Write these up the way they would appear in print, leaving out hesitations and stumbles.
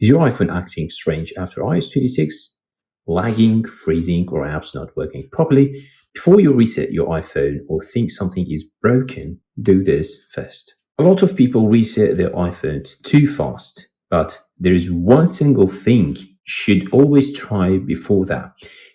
Is your iPhone acting strange after iOS 26? Lagging, freezing, or apps not working properly? Before you reset your iPhone or think something is broken, do this first. A lot of people reset their iPhones too fast, but there is one single thing you should always try before that.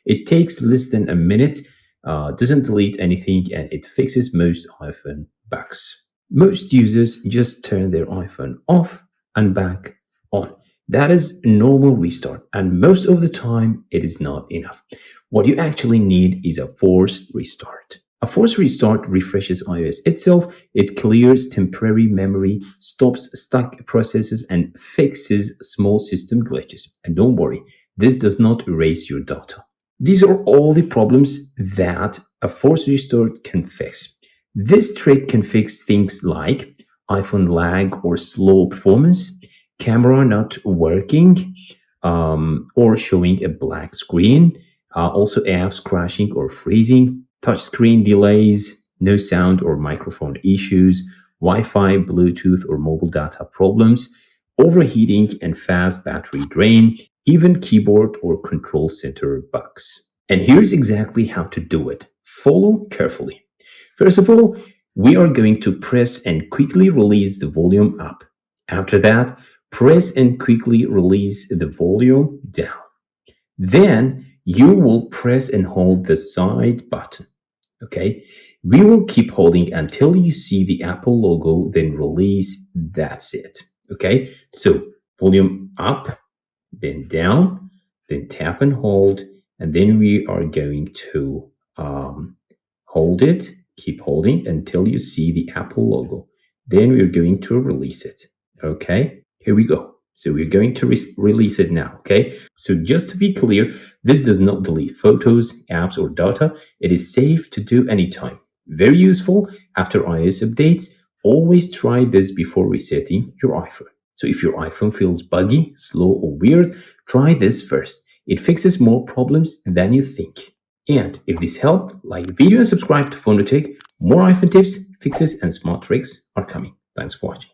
It takes less than a minute, doesn't delete anything, and it fixes most iPhone bugs. Most users just turn their iPhone off and back on. That is a normal restart, and most of the time it is not enough. What you actually need is a forced restart. A forced restart refreshes iOS itself, it clears temporary memory, stops stuck processes, and fixes small system glitches. And don't worry, this does not erase your data. These are all the problems that a forced restart can fix. This trick can fix things like iPhone lag or slow performance, camera not working, or showing a black screen, also apps crashing or freezing, touchscreen delays, no sound or microphone issues, Wi-Fi, Bluetooth, or mobile data problems, overheating and fast battery drain, even keyboard or control center bugs. And here's exactly how to do it. Follow carefully. First of all, we are going to press and quickly release the volume up. After that, press and quickly release the volume down. Then you will press and hold the side button. Okay, we will keep holding until you see the Apple logo, then release. That's it. Okay, so volume up, then down, then tap and hold, and then we are going to hold it, keep holding until you see the Apple logo. Then we're going to release it. Okay, here we go. So we're going to release it now. Okay, so just to be clear, this does not delete photos, apps, or data. It is safe to do anytime. Very useful after iOS updates. Always try this before resetting your iPhone. So if your iPhone feels buggy, slow, or weird, try this first. It fixes more problems than you think. And if this helped, like the video and subscribe to Phono. More iPhone tips, fixes, and smart tricks are coming. Thanks for watching.